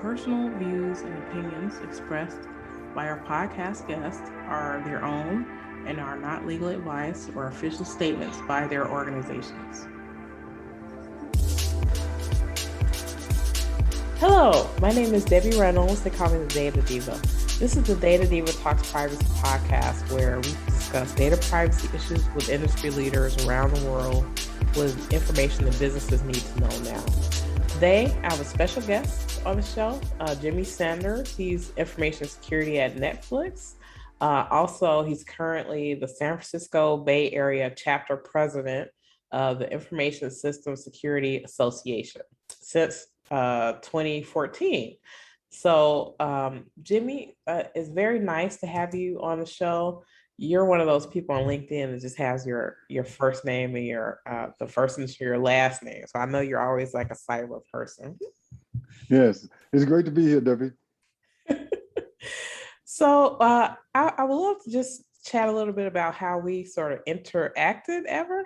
personal views and opinions expressed by our podcast guests are their own and are not legal advice or official statements by their organizations. Hello, my name is Debbie Reynolds. They call me the Data Diva. This is the Data Diva Talks Privacy podcast, where we discuss data privacy issues with industry leaders around the world with information that businesses need to know now. Today, I have a special guest on the show, Jimmy Sanders. He's information security at Netflix. Also, he's currently the San Francisco Bay Area chapter president of the Information System Security Association since 2014. So, Jimmy, it's very nice to have you on the show. You're one of those people on LinkedIn that just has your first name and your the first initial your last name. So I know you're always like a cyber person. Yes, it's great to be here, Debbie. So I would love to just chat a little bit about how we sort of interacted ever,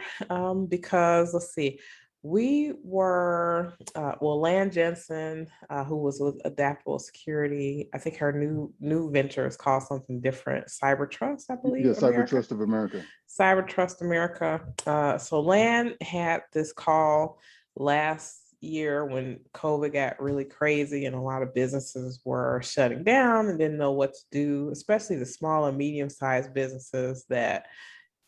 because let's see. We were, Lan Jenson, who was with Adaptable Security. I think her new venture is called something different, CyberTrust, I believe. Yeah, CyberTrust of America. CyberTrust America. So Lan had this call last year when COVID got really crazy and a lot of businesses were shutting down and didn't know what to do, especially the small and medium-sized businesses that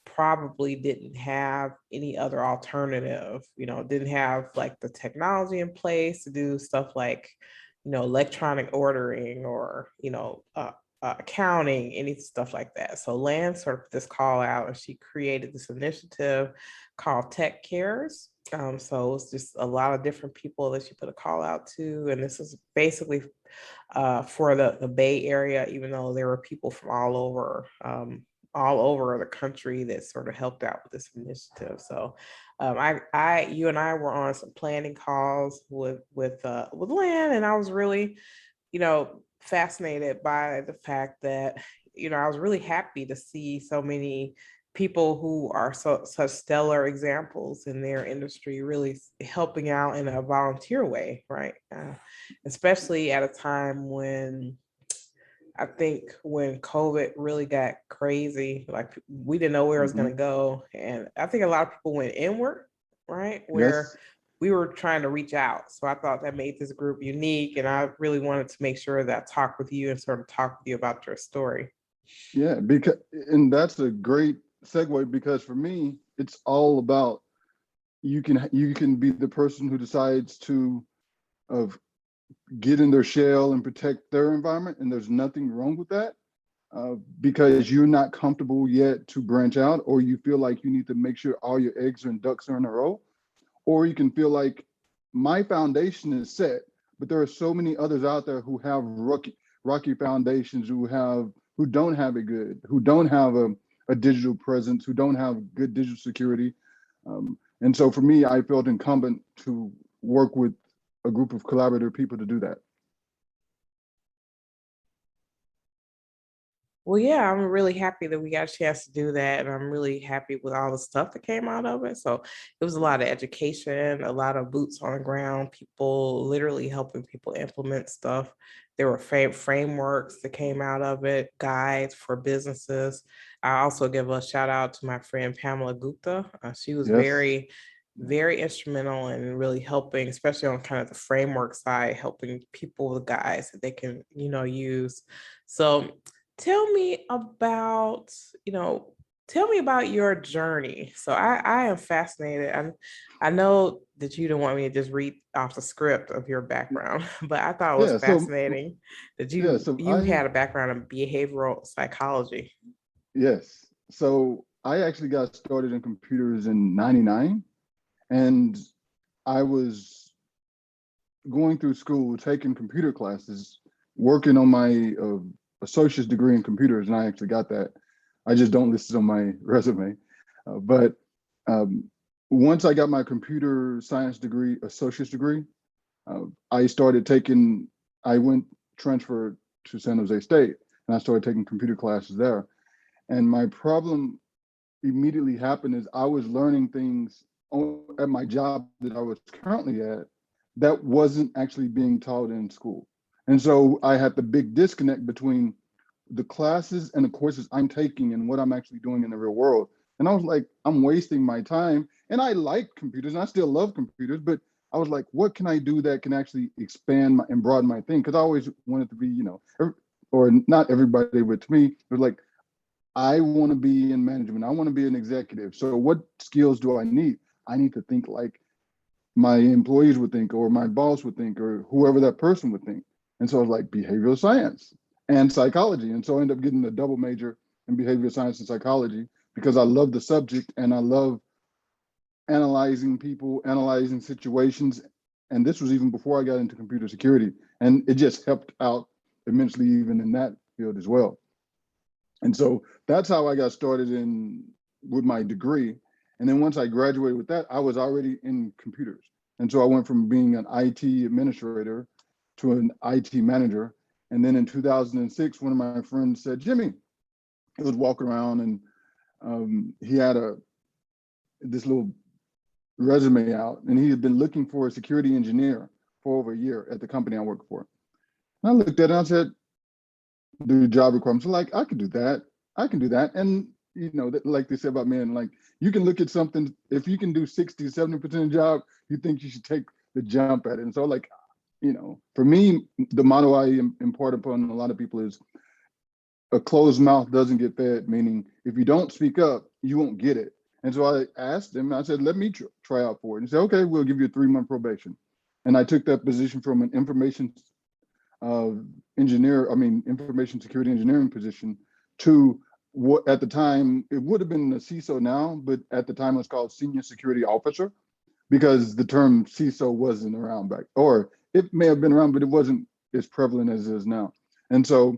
probably didn't have any other alternative, didn't have like the technology in place to do stuff like, electronic ordering or, accounting, any stuff like that. So Lan sort of this call out and she created this initiative called Tech Cares. So it's just a lot of different people that she put a call out to. And this is basically for the Bay Area, even though there were people from all over the country that sort of helped out with this initiative. So you and I were on some planning calls with Lan, and I was really, fascinated by the fact that, I was really happy to see so many people who are such stellar examples in their industry really helping out in a volunteer way, right? Especially at a time when I think when COVID really got crazy, like we didn't know where it was going to go. And I think a lot of people went inward, right? Where we were trying to reach out. So I thought that made this group unique. And I really wanted to make sure that I talked with you and sort of talk with you about your story. Yeah, and that's a great segue, because for me, it's all about you can be the person who decides to get in their shell and protect their environment, and there's nothing wrong with that, because you're not comfortable yet to branch out, or you feel like you need to make sure all your eggs and ducks are in a row, or you can feel like my foundation is set, but there are so many others out there who have rocky foundations, who don't have it good, who don't have a digital presence, who don't have good digital security, and so for me, I felt incumbent to work with a group of collaborative people to do that. Well, yeah, I'm really happy that we got a chance to do that. And I'm really happy with all the stuff that came out of it. So it was a lot of education, a lot of boots on the ground, people literally helping people implement stuff. There were frameworks that came out of it, guides for businesses. I also give a shout out to my friend Pamela Gupta. She was very instrumental in really helping, especially on kind of the framework side, helping people with guides that they can, use. So tell me about your journey. So I am fascinated. I know that you don't want me to just read off the script of your background, but I thought it was fascinating that you had a background in behavioral psychology. Yes. So I actually got started in computers in '99. And I was going through school, taking computer classes, working on my associate's degree in computers, and I actually got that. I just don't list it on my resume. But once I got my computer science degree, associate's degree, I transferred to San Jose State, and I started taking computer classes there. And my problem immediately happened is I was learning things at my job that I was currently at that wasn't actually being taught in school. And so I had the big disconnect between the classes and the courses I'm taking and what I'm actually doing in the real world. And I was like, I'm wasting my time. And I like computers and I still love computers, but I was like, what can I do that can actually expand and broaden my thing? Because I always wanted to be, or not everybody, but to me, it was like, I want to be in management. I want to be an executive. So what skills do I need? I need to think like my employees would think, or my boss would think, or whoever that person would think. And so I was like behavioral science and psychology. And so I ended up getting a double major in behavioral science and psychology because I love the subject and I love analyzing people, analyzing situations. And this was even before I got into computer security. And it just helped out immensely even in that field as well. And so that's how I got started with my degree. And then once I graduated with that, I was already in computers. And so I went from being an IT administrator to an IT manager. And then in 2006, one of my friends said, Jimmy, he was walking around and he had this little resume out, and he had been looking for a security engineer for over a year at the company I worked for. And I looked at it and I said, the job requirements are like, I can do that. I can do that. And, like they say about men, like you can look at something, if you can do 60, 70% of the job, you think you should take the jump at it. And so like, for me, the motto I impart upon a lot of people is a closed mouth doesn't get fed, meaning if you don't speak up, you won't get it. And so I asked him, I said, let me try out for it. And he said, okay, we'll give you a 3-month probation. And I took that position from an information information security engineering position to what at the time, it would have been a CISO now, but at the time it was called senior security officer because the term CISO wasn't around back, or it may have been around, but it wasn't as prevalent as it is now. And so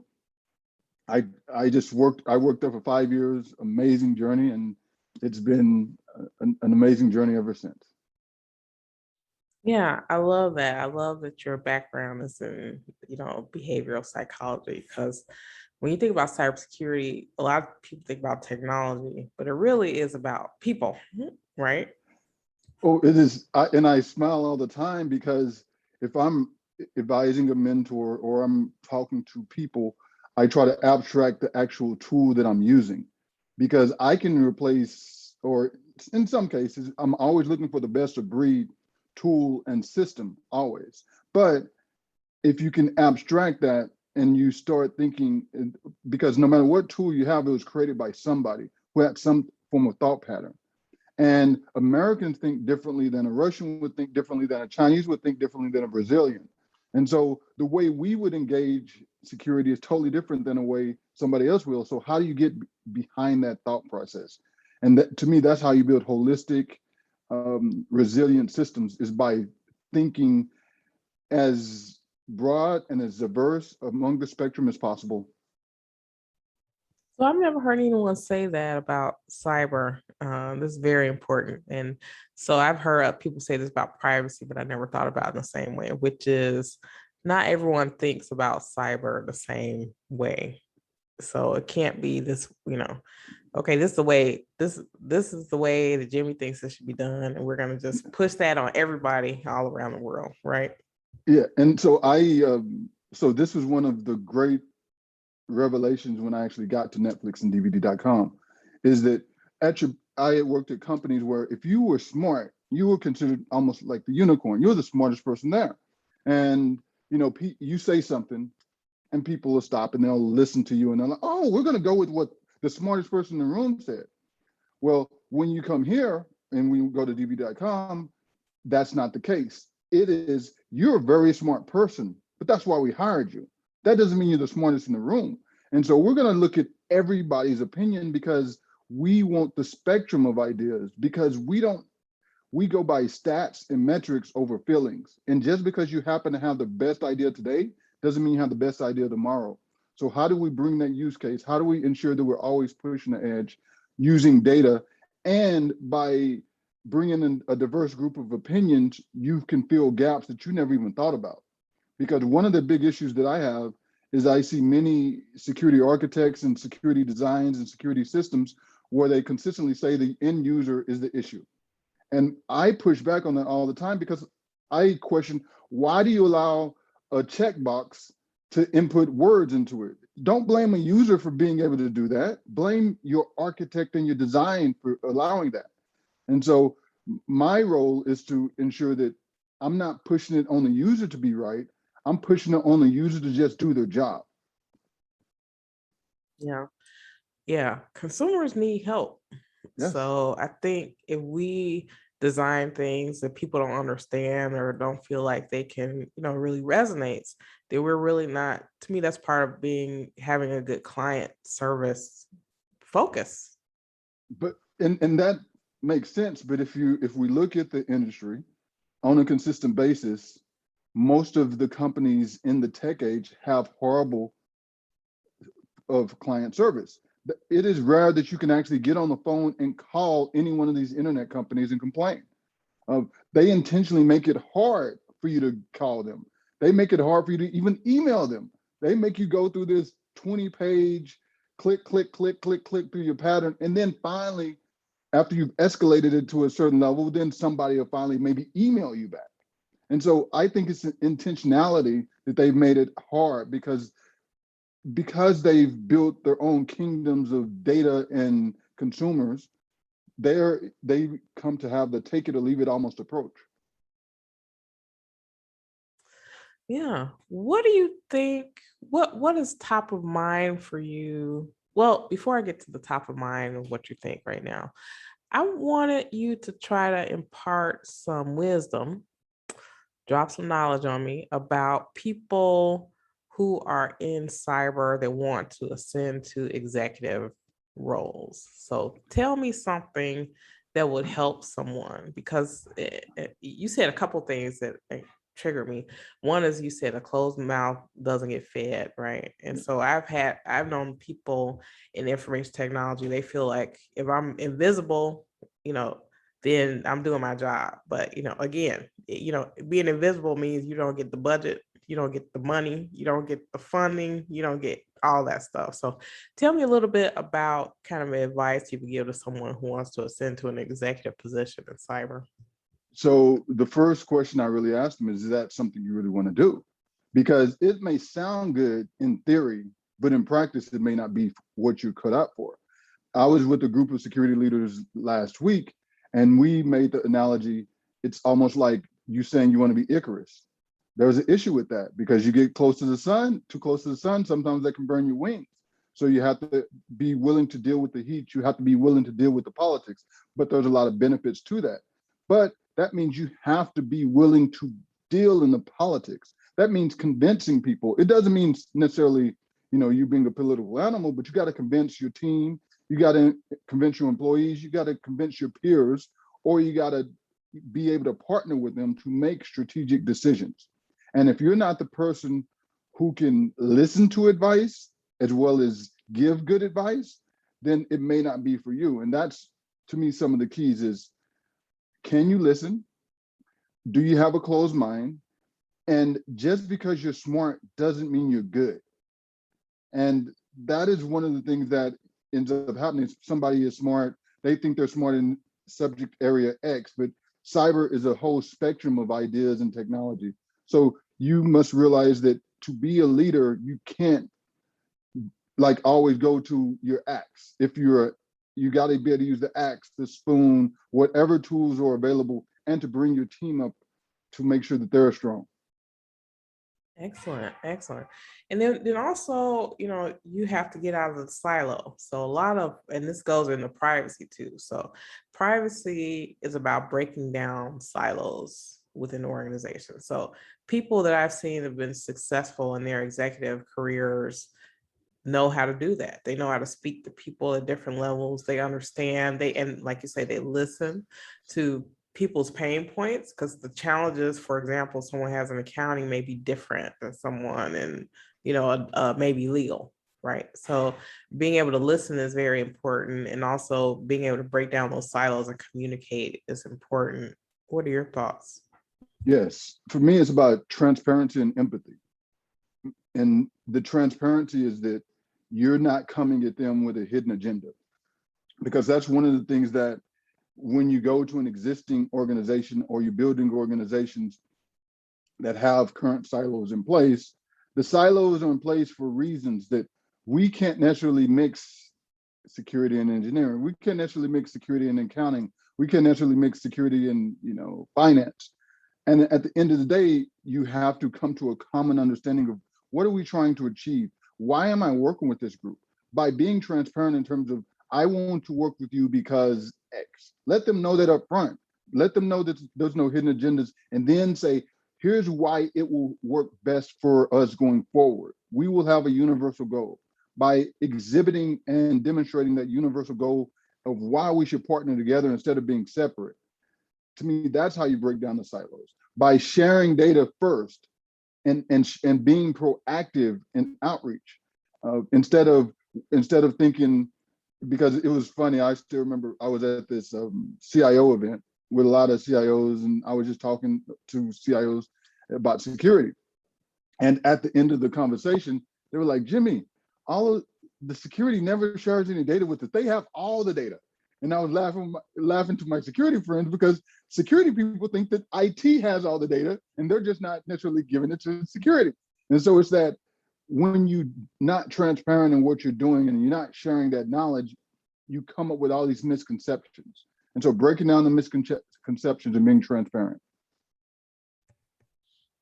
I worked there for 5 years, amazing journey. And it's been an amazing journey ever since. Yeah, I love that. I love that your background is in, behavioral psychology, because when you think about cybersecurity, a lot of people think about technology, but it really is about people, right? Oh, it is. And I smile all the time because if I'm advising a mentor or I'm talking to people, I try to abstract the actual tool that I'm using because I can replace, or in some cases, I'm always looking for the best of breed tool and system, always. But if you can abstract that and you start thinking, because no matter what tool you have, it was created by somebody who had some form of thought pattern. And Americans think differently than a Russian would think differently than a Chinese would think differently than a Brazilian. And so the way we would engage security is totally different than the way somebody else will. So how do you get behind that thought process? And to me, that's how you build holistic, resilient systems, is by thinking as broad and as diverse among the spectrum as possible. So I've never heard anyone say that about cyber. This is very important. And so I've heard people say this about privacy, but I never thought about it in the same way, which is not everyone thinks about cyber the same way. So it can't be this, okay, this is the way, this is the way that Jimmy thinks it should be done. And we're going to just push that on everybody all around the world, right? Yeah. And so so this was one of the great revelations when I actually got to Netflix and DVD.com, is that I had worked at companies where if you were smart, you were considered almost like the unicorn. You're the smartest person there. And, you say something and people will stop and they'll listen to you and they're like, oh, we're going to go with what the smartest person in the room said. Well, when you come here and we go to DVD.com, that's not the case. It is, you're a very smart person, but that's why we hired you. That doesn't mean you're the smartest in the room. And so we're going to look at everybody's opinion because we want the spectrum of ideas, because we go by stats and metrics over feelings. And just because you happen to have the best idea today doesn't mean you have the best idea tomorrow. So how do we bring that use case? How do we ensure that we're always pushing the edge using data? And by bringing in a diverse group of opinions, you can fill gaps that you never even thought about. Because one of the big issues that I have is I see many security architects and security designs and security systems where they consistently say the end user is the issue. And I push back on that all the time because I question, why do you allow a checkbox to input words into it. Don't blame a user for being able to do that. Blame your architect and your design for allowing that. And so my role is to ensure that I'm not pushing it on the user to be right. I'm pushing it on the user to just do their job. Yeah. Yeah. Consumers need help. Yes. So I think if we design things that people don't understand or don't feel like they can, really resonates, then we're really not, to me, that's part of having a good client service focus. But and that makes sense. But if we look at the industry on a consistent basis, most of the companies in the tech age have horrible of client service. It is rare that you can actually get on the phone and call any one of these internet companies and complain. They intentionally make it hard for you to call them. They make it hard for you to even email them. They make you go through this 20-page click, click, click, click, click through your pattern. And then finally, after you've escalated it to a certain level, then somebody will finally maybe email you back. And so I think it's an intentionality that they've made it hard because they've built their own kingdoms of data and consumers. They come to have the take it or leave it almost approach. Yeah. What do you think? What is top of mind for you? Well, before I get to the top of mind of what you think right now, I wanted you to try to impart some wisdom, drop some knowledge on me about people who are in cyber that want to ascend to executive roles. So tell me something that would help someone, because you said a couple things that triggered me. One is you said a closed mouth doesn't get fed, right? And so I've known people in information technology, they feel like if I'm invisible, then I'm doing my job. But, again, being invisible means you don't get the budget, you don't get the money, you don't get the funding, you don't get all that stuff. So tell me a little bit about kind of advice you would give to someone who wants to ascend to an executive position in cyber. So the first question I really asked them is that something you really want to do? Because it may sound good in theory, but in practice, it may not be what you're cut out for. I was with a group of security leaders last week, and we made the analogy, it's almost like you saying you want to be Icarus. There's an issue with that because you get close to the sun, too close to the sun, sometimes that can burn your wings. So you have to be willing to deal with the heat. You have to be willing to deal with the politics, but there's a lot of benefits to that. But that means you have to be willing to deal in the politics. That means convincing people. It doesn't mean necessarily, you being a political animal, but you got to convince your team. You got to convince your employees. You got to convince your peers, or you got to be able to partner with them to make strategic decisions. And if you're not the person who can listen to advice as well as give good advice, then it may not be for you. And that's, to me, some of the keys is, can you listen? Do you have a closed mind? And just because you're smart doesn't mean you're good. And that is one of the things that ends up happening. Somebody is smart, they think they're smart in subject area X, but cyber is a whole spectrum of ideas and technology. So you must realize that to be a leader, you can't always go to your axe. If you got to be able to use the axe, the spoon, whatever tools are available, and to bring your team up to make sure that they're strong. Excellent. And then also, you have to get out of the silo. So and this goes into privacy too. So privacy is about breaking down silos within the organization. So people that I've seen have been successful in their executive careers know how to do that. They know how to speak to people at different levels. They understand, and like you say, they listen to people's pain points, because the challenges, for example, someone has an accounting may be different than someone in, maybe legal, right? So being able to listen is very important, and also being able to break down those silos and communicate is important. What are your thoughts? Yes, for me, it's about transparency and empathy. And the transparency is that you're not coming at them with a hidden agenda, because that's one of the things that when you go to an existing organization or you're building organizations, that have current silos in place. The silos are in place for reasons that we can't necessarily mix security and engineering. We can't necessarily mix security and accounting. We can't necessarily mix security and finance. And at the end of the day, you have to come to a common understanding of what are we trying to achieve? Why am I working with this group? By being transparent in terms of, I want to work with you because X. Let them know that up front. Let them know that there's no hidden agendas, and then say, here's why it will work best for us going forward. We will have a universal goal. By exhibiting and demonstrating that universal goal of why we should partner together instead of being separate. To me, that's how you break down the silos. By sharing data first and being proactive in outreach, instead of thinking, because it was funny, I still remember I was at this CIO event with a lot of CIOs, and I was just talking to CIOs about security. And at the end of the conversation, they were like, Jimmy, all of the security never shares any data with us. They have all the data. And I was laughing to my security friends, because security people think that IT has all the data and they're just not necessarily giving it to security. And so it's that when you're not transparent in what you're doing and you're not sharing that knowledge, you come up with all these misconceptions. And so breaking down the misconceptions and being transparent.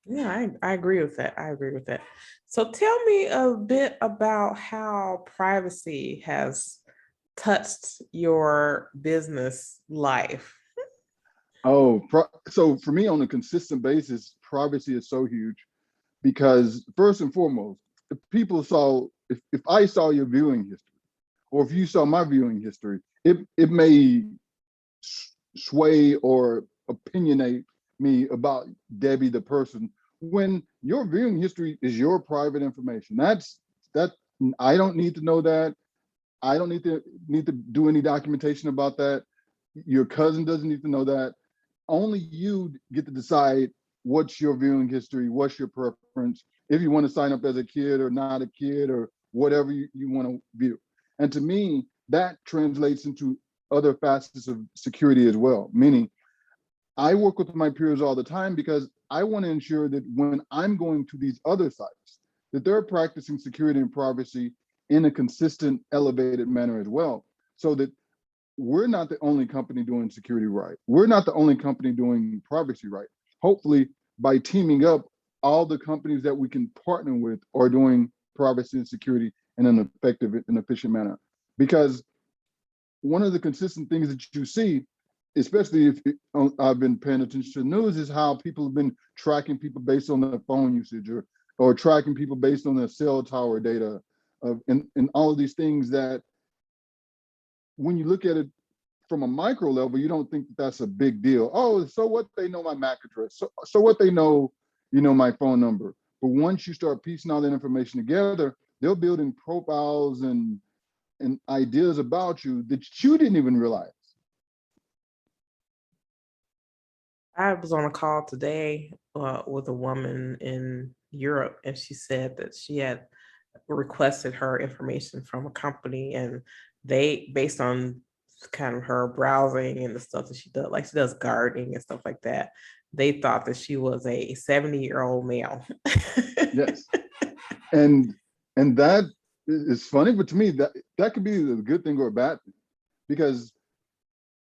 Yeah, I agree with that. I agree with that. So tell me a bit about how privacy has touched your business life. Oh, so for me, on a consistent basis, privacy is so huge, because first and foremost, if people saw, if I saw your viewing history, or if you saw my viewing history, it may sway or opinionate me about Debbie the person, when your viewing history is your private information. That I don't need to know that. I don't need to do any documentation about that. Your cousin doesn't need to know that. Only you get to decide what's your viewing history, what's your preference, if you want to sign up as a kid or not a kid, or whatever you want to view. And to me, that translates into other facets of security as well, meaning I work with my peers all the time because I want to ensure that when I'm going to these other sites, that they're practicing security and privacy in a consistent, elevated manner as well, so that we're not the only company doing security right. We're not the only company doing privacy right. Hopefully, by teaming up, all the companies that we can partner with are doing privacy and security in an effective and efficient manner. Because one of the consistent things that you see, especially if I've been paying attention to the news, is how people have been tracking people based on their phone usage, or tracking people based on their cell tower data, and all of these things that, when you look at it from a micro level, you don't think that that's a big deal. Oh, so what, they know my MAC address. So what, they know, my phone number. But once you start piecing all that information together, they're building profiles and ideas about you that you didn't even realize. I was on a call today with a woman in Europe, and she said that she had requested her information from a company, and they, based on kind of her browsing and the stuff that she does, like she does gardening and stuff like that, they thought that she was a 70-year-old male. Yes. And that is funny, but to me, that could be a good thing or a bad thing. Because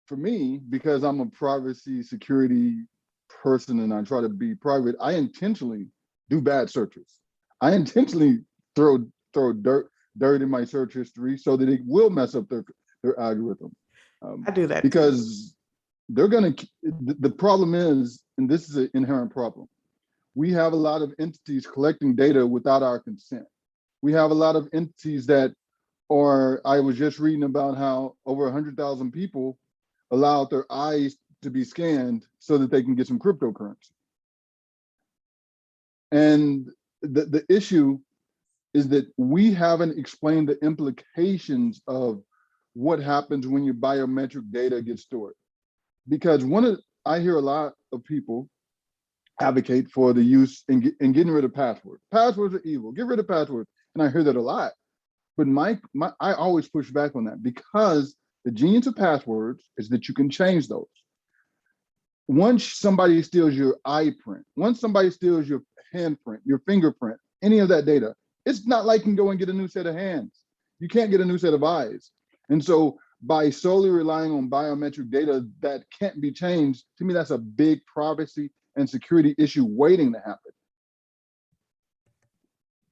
for me, because I'm a privacy security person and I try to be private, I intentionally do bad searches. I intentionally throw dirt in my search history so that it will mess up their algorithm. I do that because they're gonna. The problem is, and this is an inherent problem, we have a lot of entities collecting data without our consent. We have a lot of entities that are, I was just reading about how over 100,000 people allowed their eyes to be scanned so that they can get some cryptocurrency. And the issue is that we haven't explained the implications of what happens when your biometric data gets stored. Because I hear a lot of people advocate for the use and getting rid of passwords. Passwords are evil, get rid of passwords. And I hear that a lot. But I always push back on that, because the genius of passwords is that you can change those. once somebody steals your eye print, once somebody steals your handprint, your fingerprint, any of that data, it's not like you can go and get a new set of hands. You can't get a new set of eyes. And so by solely relying on biometric data that can't be changed, to me, that's a big privacy and security issue waiting to happen.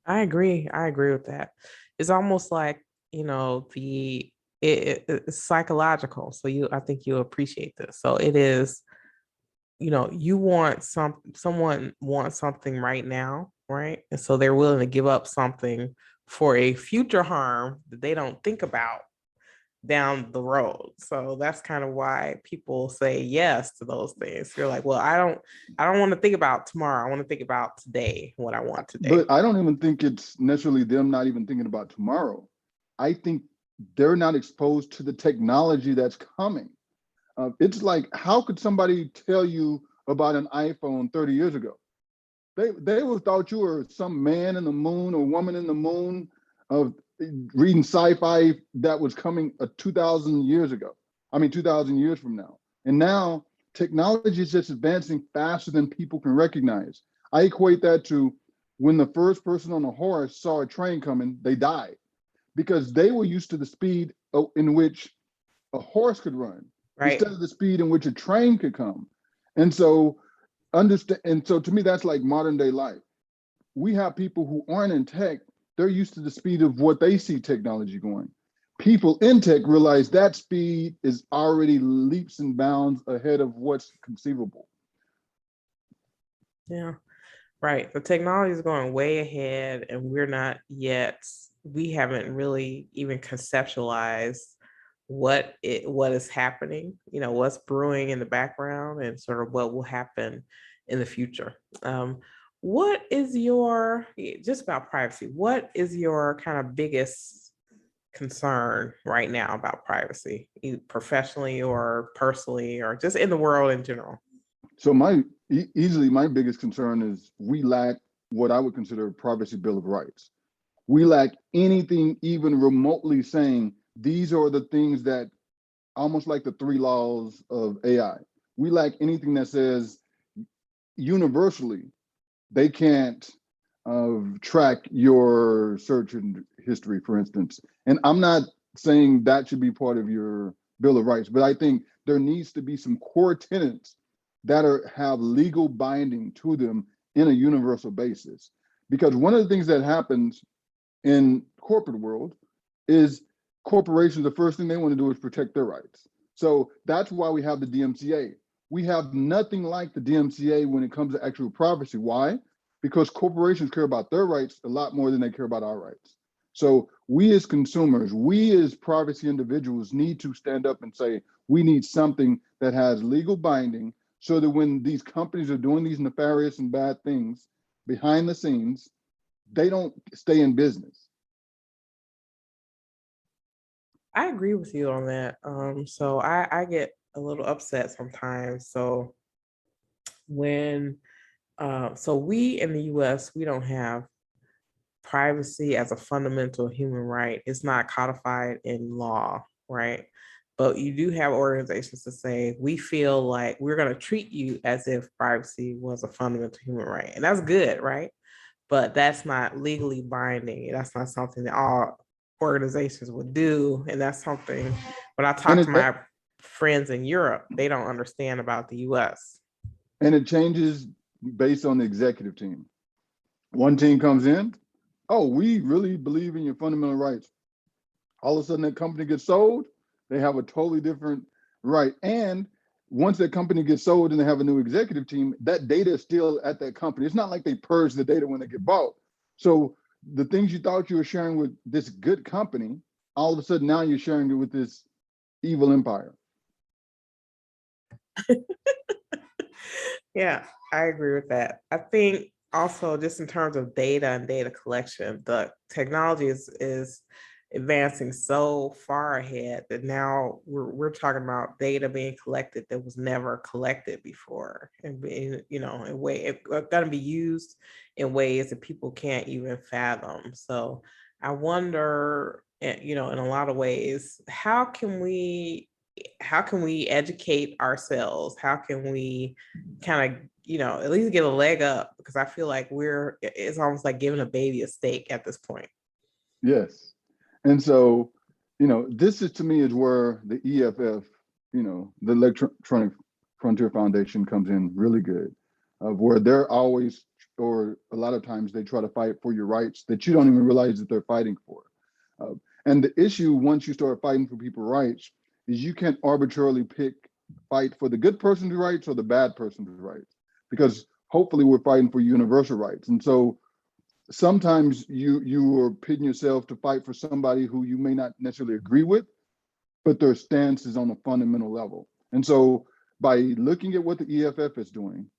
I agree. I agree with that. It's almost like, it's psychological. So I think you appreciate this. So it is, you want someone wants something right now, right? And so they're willing to give up something for a future harm that they don't think about down the road. So that's kind of why people say yes to those things. You're like, well, I don't want to think about tomorrow. I want to think about today, what I want today. But I don't even think it's necessarily them not even thinking about tomorrow. I think they're not exposed to the technology that's coming. It's like, how could somebody tell you about an iPhone 30 years ago? They would thought you were some man in the moon or woman in the moon of reading sci-fi that was coming 2,000 years ago. I mean, 2,000 years from now. And now technology is just advancing faster than people can recognize. I equate that to when the first person on a horse saw a train coming, they died because they were used to the speed in which a horse could run, right, instead of the speed in which a train could come. And so understand, and so to me, that's like modern day life. We have people who aren't in tech, they're used to the speed of what they see technology going. People in tech realize that speed is already leaps and bounds ahead of what's conceivable. Yeah, right. The technology is going way ahead, and we haven't really even conceptualized what is happening, what's brewing in the background and sort of what will happen in the future. What is just about privacy, what is your kind of biggest concern right now about privacy, either professionally or personally or just in the world in general? So easily my biggest concern is we lack what I would consider a privacy bill of rights. We lack anything even remotely saying these are the things that, almost like the 3 laws of AI. We lack anything that says universally they can't track your search history, for instance. And I'm not saying that should be part of your Bill of Rights, but I think there needs to be some core tenets that have legal binding to them in a universal basis. Because one of the things that happens in corporate world is corporations, the first thing they want to do is protect their rights. So that's why we have the DMCA. We have nothing like the DMCA when it comes to actual privacy. Why? Because corporations care about their rights a lot more than they care about our rights. So we as consumers, we as privacy individuals need to stand up and say, we need something that has legal binding so that when these companies are doing these nefarious and bad things behind the scenes, they don't stay in business. I agree with you on that. So I get a little upset sometimes. So when so we in the US, we don't have privacy as a fundamental human right. It's not codified in law, right? But you do have organizations to say, we feel like we're going to treat you as if privacy was a fundamental human right. And that's good, right? But that's not legally binding. That's not something that all organizations would do. And that's something, when I talk to my friends in Europe, they don't understand about the US. And it changes based on the executive team. One team comes in, oh, we really believe in your fundamental rights. All of a sudden that company gets sold, they have a totally different right. And once that company gets sold and they have a new executive team, that data is still at that company. It's not like they purge the data when they get bought. So the things you thought you were sharing with this good company, all of a sudden now you're sharing it with this evil empire. Yeah, I agree with that. I think also just in terms of data and data collection, the technology is advancing so far ahead that now we're talking about data being collected that was never collected before, and being, in way it's going to be used in ways that people can't even fathom. So I wonder, in a lot of ways, how can we how can we educate ourselves? How can we kind of, at least get a leg up? Because I feel like it's almost like giving a baby a steak at this point. Yes. And so, this is, to me, is where the EFF, the Electronic Frontier Foundation comes in really good, of where they're always, or a lot of times they try to fight for your rights that you don't even realize that they're fighting for. And the issue, once you start fighting for people's rights, is you can't arbitrarily fight for the good person's rights or the bad person's rights, because hopefully we're fighting for universal rights. And so sometimes you are pitting yourself to fight for somebody who you may not necessarily agree with, but their stance is on a fundamental level. And so by looking at what the EFF is doing,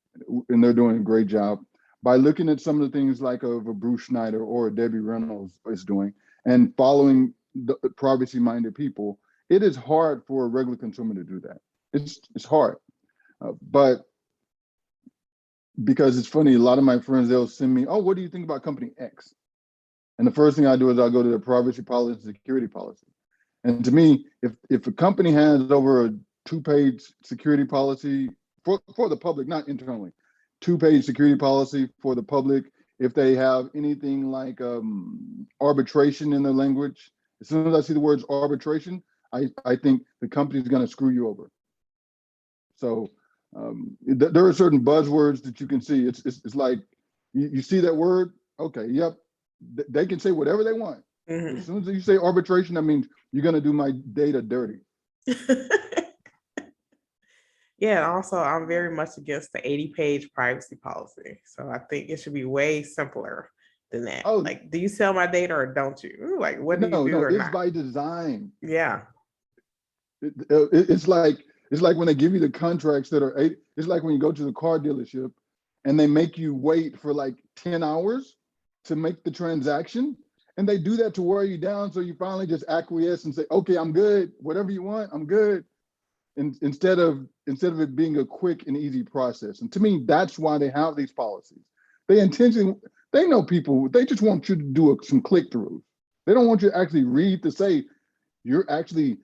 and they're doing a great job, by looking at some of the things like a Bruce Schneider or a Debbie Reynolds is doing, and following the privacy-minded people, it is hard for a regular consumer to do that. It's hard, but because it's funny, a lot of my friends, they'll send me, oh, what do you think about company X? And the first thing I do is I'll go to their privacy policy and security policy. And to me, if a company has over a 2-page security policy for the public, not internally, 2-page security policy for the public, if they have anything like arbitration in their language, as soon as I see the words arbitration, I think the company is going to screw you over. So there are certain buzzwords that you can see. It's like you see that word, okay, yep, they can say whatever they want. Mm-hmm. As soon as you say arbitration, that means you're going to do my data dirty. Yeah, and also I'm very much against the 80-page privacy policy. So I think it should be way simpler than that. Oh, like, do you sell my data or don't you? Like, what do you do? No, or it's not? by design. Yeah. It's like when they give you the contracts that are it's like when you go to the car dealership and they make you wait for like 10 hours to make the transaction. And they do that to wear you down. So you finally just acquiesce and say, okay, I'm good. Whatever you want, I'm good. And instead of it being a quick and easy process. And to me, that's why they have these policies. They know people, they just want you to do some click-throughs. They don't want you to actually read to say, you're actually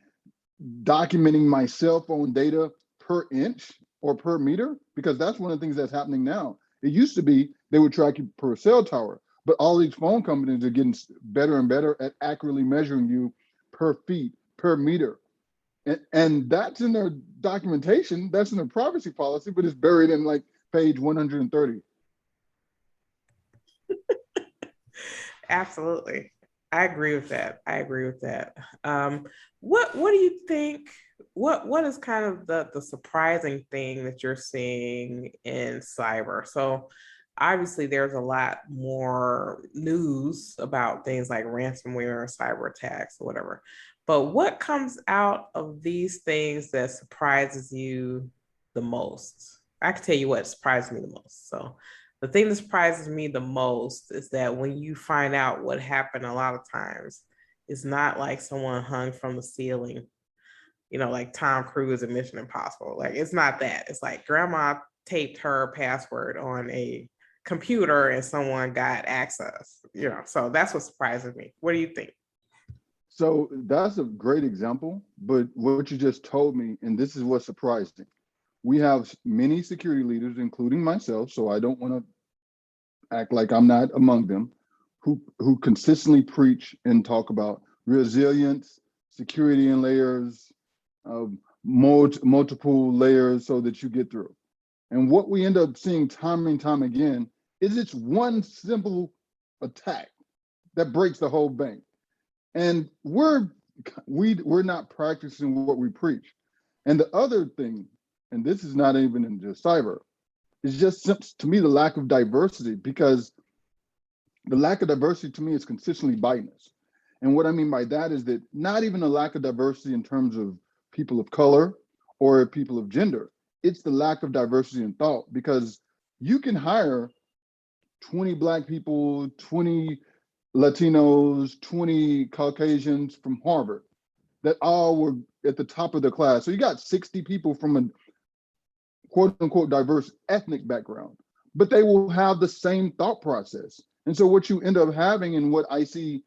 documenting my cell phone data per inch or per meter, because that's one of the things that's happening now. It used to be they would track you per cell tower, but all these phone companies are getting better and better at accurately measuring you per feet, per meter. And that's in their documentation, that's in their privacy policy, but it's buried in like page 130. Absolutely. I agree with that. What do you think? What is kind of the surprising thing that you're seeing in cyber? So obviously there's a lot more news about things like ransomware or cyber attacks or whatever. But what comes out of these things that surprises you the most? I can tell you what surprised me the most. So the thing that surprises me the most is that when you find out what happened, a lot of times it's not like someone hung from the ceiling, like Tom Cruise in Mission Impossible. Like, it's not that. It's like grandma taped her password on a computer and someone got access, so that's what surprises me. What do you think? So that's a great example, but what you just told me, and this is what's surprising. We have many security leaders, including myself, so I don't want to act like I'm not among them, who consistently preach and talk about resilience, security in layers, multiple layers so that you get through. And what we end up seeing time and time again is it's one simple attack that breaks the whole bank. And we're not practicing what we preach. And the other thing, and this is not even in just cyber, is just, to me, the lack of diversity, because the lack of diversity to me is consistently biting us. And what I mean by that is that not even a lack of diversity in terms of people of color or people of gender, it's the lack of diversity in thought, because you can hire 20 Black people, 20 Latinos, 20 Caucasians from Harvard that all were at the top of their class. So you got 60 people from a quote unquote diverse ethnic background, but they will have the same thought process. And so what you end up having, and what I see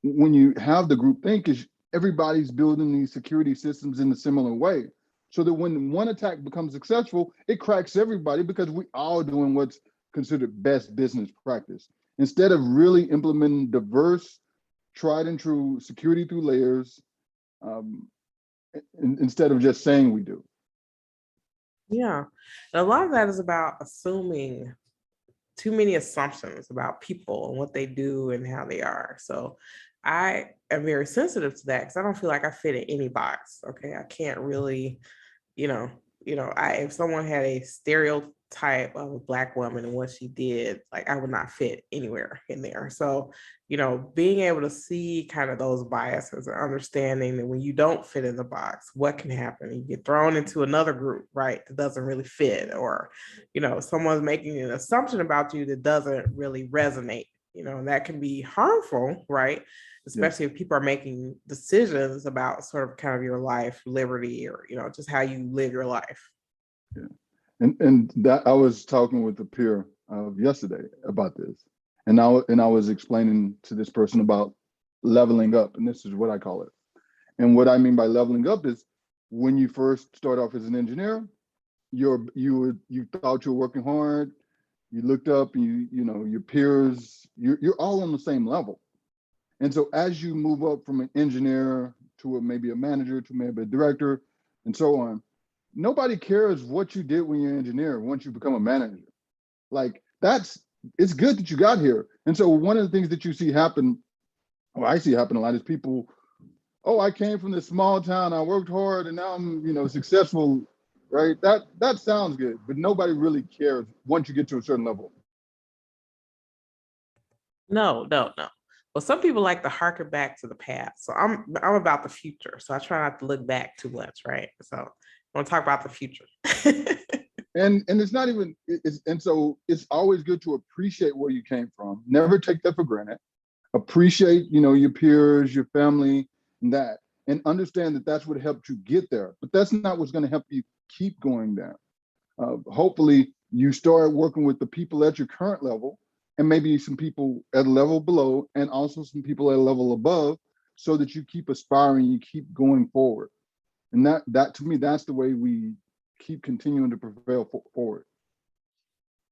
when you have the group think, is everybody's building these security systems in a similar way. So that when one attack becomes successful, it cracks everybody because we all doing what's considered best business practice. Instead of really implementing diverse, tried and true security through layers, um, instead of just saying we do. Yeah. And a lot of that is about assuming too many assumptions about people and what they do and how they are. So I am very sensitive to that because I don't feel like I fit in any box. Okay. I can't really, you know, if someone had a stereotype of a Black woman and what she did, like I would not fit anywhere in there. So, being able to see kind of those biases and understanding that when you don't fit in the box, what can happen? You get thrown into another group, right? That doesn't really fit, or, someone's making an assumption about you that doesn't really resonate, and that can be harmful, right? Especially if people are making decisions about sort of kind of your life, liberty, or, just how you live your life. Yeah. And that I was talking with a peer yesterday about this. And I was explaining to this person about leveling up, and this is what I call it. And what I mean by leveling up is when you first start off as an engineer, you thought you were working hard, you looked up, and your peers, you're all on the same level. And so as you move up from an engineer to maybe a manager to maybe a director and so on, nobody cares what you did when you're an engineer once you become a manager. Like it's good that you got here. And so one of the things that you see happen, or I see happen a lot, is people, oh, I came from this small town, I worked hard, and now I'm, successful, right? That sounds good, but nobody really cares once you get to a certain level. No. Well, some people like to harken back to the past. So I'm about the future. So I try not to look back too much, right? So I want to talk about the future. And it's not even, and so it's always good to appreciate where you came from. Never take that for granted. Appreciate, your peers, your family, and understand that that's what helped you get there. But that's not what's going to help you keep going there. Hopefully, you start working with the people at your current level, and maybe some people at a level below, and also some people at a level above, so that you keep aspiring, you keep going forward. And that to me, that's the way we keep continuing to prevail forward.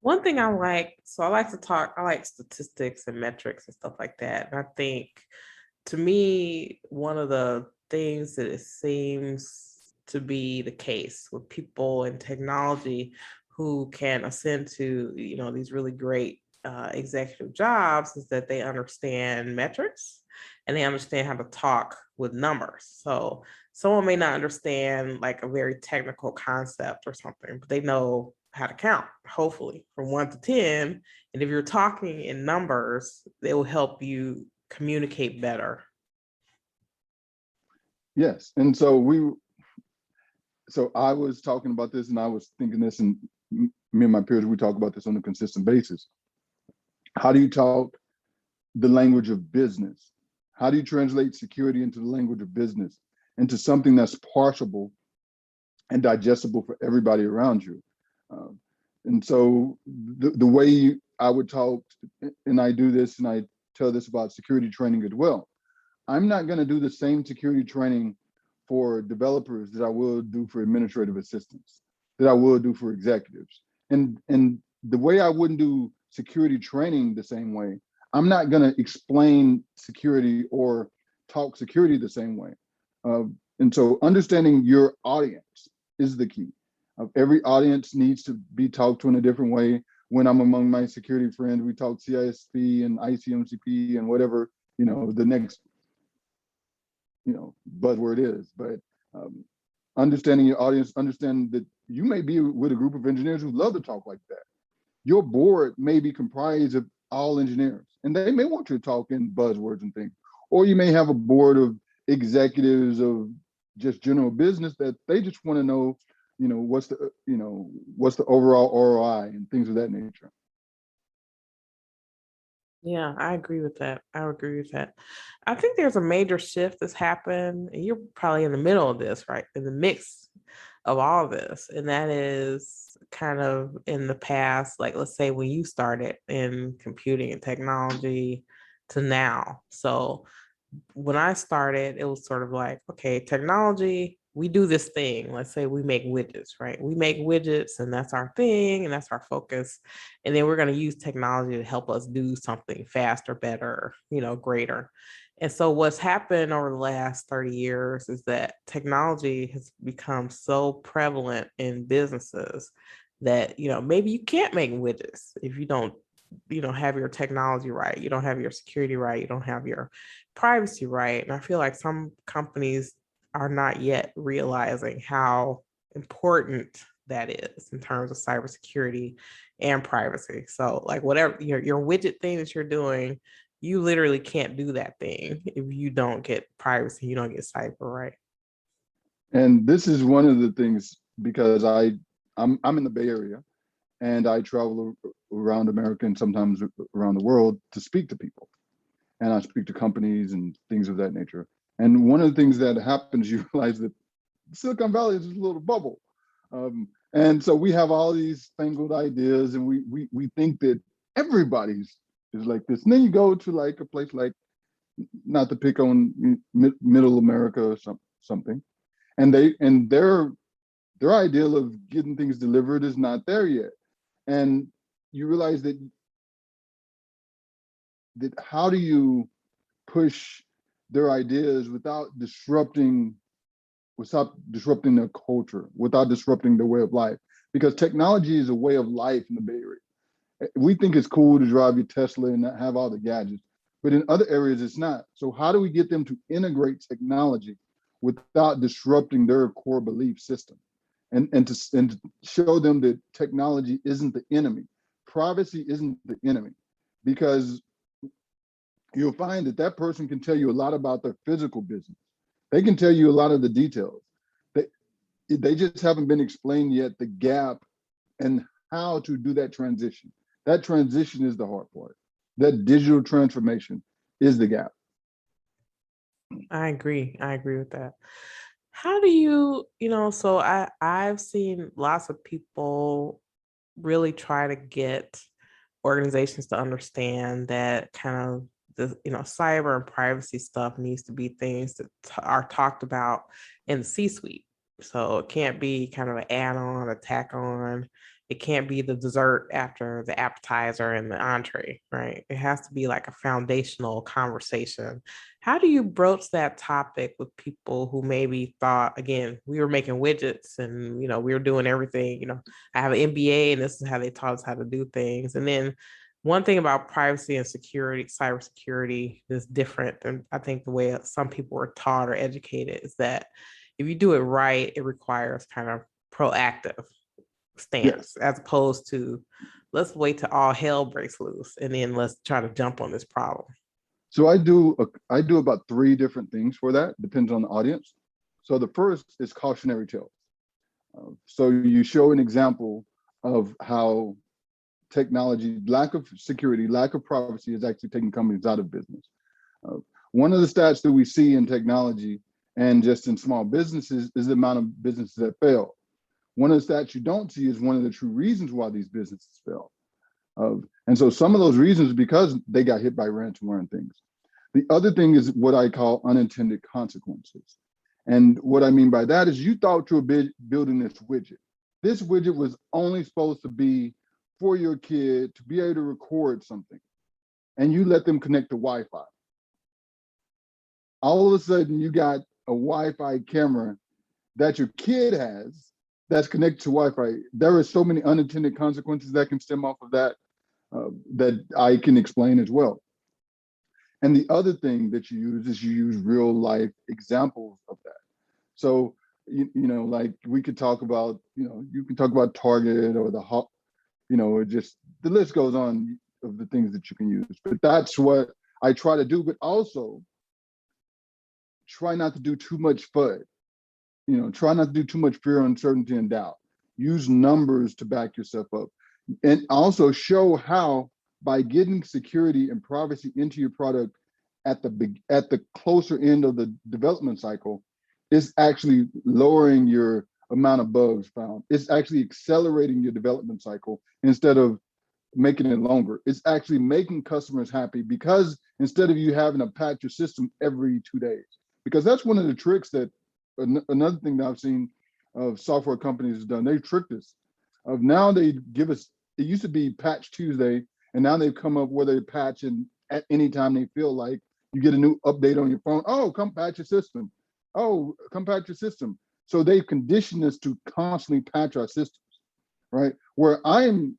One thing I like statistics and metrics and stuff like that. And I think to me, one of the things that it seems to be the case with people in technology who can ascend to, these really great executive jobs is that they understand metrics and they understand how to talk with numbers. So someone may not understand like a very technical concept or something, but they know how to count, hopefully, from 1 to 10. And if you're talking in numbers, they will help you communicate better. Yes. And so I was talking about this, and I was thinking this, and me and my peers, we talk about this on a consistent basis. How do you talk the language of business? How do you translate security into the language of business, into something that's parsable and digestible for everybody around you? And so the way I would talk, and I do this, and I tell this about security training as well. I'm not going to do the same security training for developers that I will do for administrative assistants, that I will do for executives. And the way I wouldn't do security training the same way, I'm not going to explain security or talk security the same way. And so understanding your audience is the key. Every audience needs to be talked to in a different way. When I'm among my security friends, we talk CISP and ICMCP and whatever, the next, buzzword is. But understanding your audience, understand that you may be with a group of engineers who love to talk like that. Your board may be comprised of all engineers, and they may want you to talk in buzzwords and things. Or you may have a board of executives of just general business that they just want to know, what's the overall ROI and things of that nature. Yeah, I agree with that. I think there's a major shift that's happened, and you're probably in the middle of this, right? In the mix of all of this. And that is kind of in the past, like let's say when you started in computing and technology to now. So when I started, it was sort of like, okay, technology, we do this thing. Let's say we make widgets, right? We make widgets and that's our thing and that's our focus. And then we're going to use technology to help us do something faster, better, greater. And so what's happened over the last 30 years is that technology has become so prevalent in businesses that, maybe you can't make widgets if you don't have your technology right, you don't have your security right, you don't have your privacy right. And I feel like some companies are not yet realizing how important that is in terms of cybersecurity and privacy. So like whatever your widget thing that you're doing, you literally can't do that thing if you don't get privacy, you don't get cyber right. And this is one of the things, because I'm in the Bay Area, and I travel around America and sometimes around the world to speak to people. And I speak to companies and things of that nature. And one of the things that happens, you realize that Silicon Valley is just a little bubble. And so we have all these fangled ideas, and we think that everybody's is like this. And then you go to like a place like, not to pick on middle America or something, and their ideal of getting things delivered is not there yet. And you realize that how do you push their ideas without disrupting their culture, without disrupting their way of life? Because technology is a way of life in the Bay Area. We think it's cool to drive your Tesla and not have all the gadgets, but in other areas it's not. So how do we get them to integrate technology without disrupting their core belief system? And to show them that technology isn't the enemy. Privacy isn't the enemy, because you'll find that person can tell you a lot about their physical business. They can tell you a lot of the details. They just haven't been explained yet the gap and how to do that transition. That transition is the hard part. That digital transformation is the gap. I agree. I agree with that. How do you, so I've seen lots of people really try to get organizations to understand that kind of the, cyber and privacy stuff needs to be things that are talked about in the C-suite. So it can't be kind of an add-on, a tack on. It can't be the dessert after the appetizer and the entree, right? It has to be like a foundational conversation. How do you broach that topic with people who maybe thought, again, we were making widgets and, we were doing everything, I have an MBA and this is how they taught us how to do things. And then one thing about privacy and security, cybersecurity is different than I think the way some people were taught or educated is that if you do it right, it requires kind of proactive stance, Yes. as opposed to let's wait till all hell breaks loose and then let's try to jump on this problem. So I do about 3 different things for that. Depends on the audience. So the first is cautionary tales. So you show an example of how technology, lack of security, lack of privacy is actually taking companies out of business. One of the stats that we see in technology and just in small businesses is the amount of businesses that fail. One of the stats you don't see is one of the true reasons why these businesses fail. And so some of those reasons are because they got hit by ransomware and things. The other thing is what I call unintended consequences. And what I mean by that is you thought you were building this widget. This widget was only supposed to be for your kid to be able to record something, and you let them connect to Wi-Fi. All of a sudden, you got a Wi-Fi camera that your kid has that's connected to Wi-Fi. There are so many unintended consequences that can stem off of that that I can explain as well. And the other thing that you use is you use real life examples of that. So, like we could talk about, you can talk about Target or it just, the list goes on of the things that you can use. But that's what I try to do, but also try not to do too much FUD. Try not to do too much fear, uncertainty, and doubt. Use numbers to back yourself up. And also show how, by getting security and privacy into your product at the closer end of the development cycle, it's actually lowering your amount of bugs found. It's actually accelerating your development cycle instead of making it longer. It's actually making customers happy, because instead of you having to patch your system every 2 days, because that's one of the tricks that another thing that I've seen of software companies has done. They've tricked us. Of now they give us, it used to be patch Tuesday, and now they've come up where they patch and at any time they feel like. You get a new update on your phone. Oh, come patch your system. Oh, come patch your system. So they've conditioned us to constantly patch our systems, right? Where I am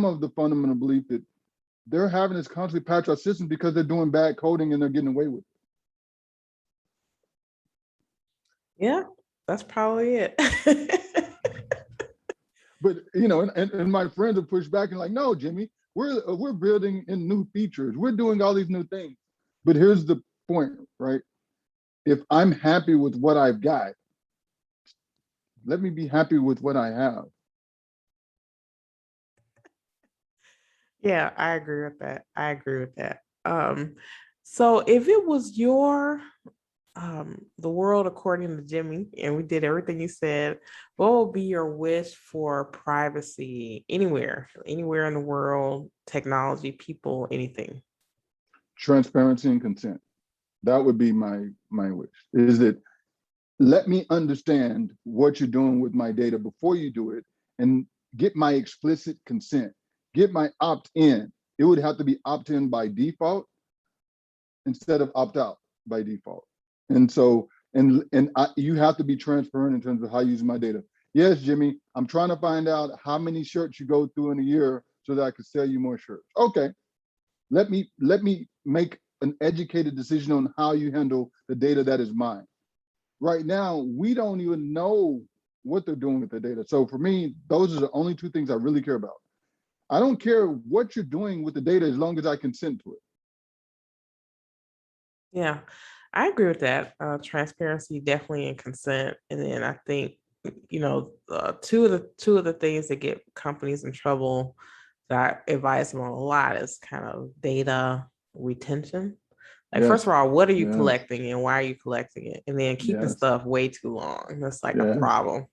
of the fundamental belief that they're having us constantly patch our systems because they're doing bad coding and they're getting away with it. Yeah, that's probably it. But and my friends will push back and like, no, Jimmy, we're building in new features. We're doing all these new things. But here's the point, right? If I'm happy with what I've got, let me be happy with what I have. Yeah, I agree with that. I agree with that. So if it was your the world according to Jimmy, and we did everything you said, what would be your wish for privacy anywhere in the world, technology, people, anything? Transparency and consent. That would be my wish, is that let me understand what you're doing with my data before you do it, and get my explicit consent, get my opt-in. It would have to be opt-in by default instead of opt-out by default. And so, you have to be transparent in terms of how you use my data. Yes, Jimmy, I'm trying to find out how many shirts you go through in a year so that I can sell you more shirts. Okay, let me make an educated decision on how you handle the data that is mine. Right now, we don't even know what they're doing with the data. So for me, those are the only two things I really care about. I don't care what you're doing with the data as long as I consent to it. Yeah, I agree with that. Transparency definitely, and consent. And then I think, two of the things that get companies in trouble that I advise them on a lot is kind of data retention. Like, first Yes. of all, what are you Yes. collecting and why are you collecting it? And then keeping Yes. stuff way too long. That's like a Yes. problem.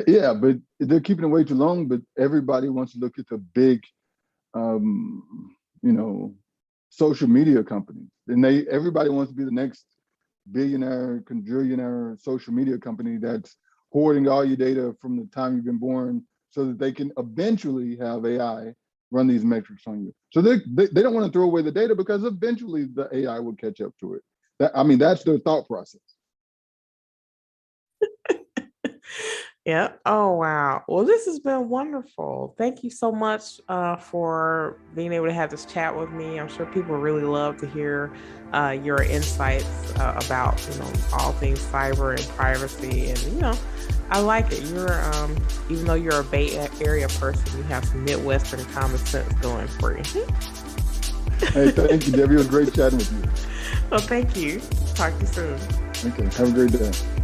Yeah, but they're keeping it way too long, but everybody wants to look at the big, social media companies. And everybody wants to be the next billionaire, quadrillionaire social media company that's hoarding all your data from the time you've been born so that they can eventually have AI run these metrics on you. So they don't want to throw away the data because eventually the AI will catch up to it. That's their thought process. Yeah. Oh, wow. Well, this has been wonderful. Thank you so much for being able to have this chat with me. I'm sure people really love to hear your insights about, all things cyber and privacy. And, I like it. You're, even though you're a Bay Area person, you have some Midwestern common sense going for you. Hey, thank you, Debbie. It was great chatting with you. Well, thank you. Talk to you soon. Okay. Have a great day.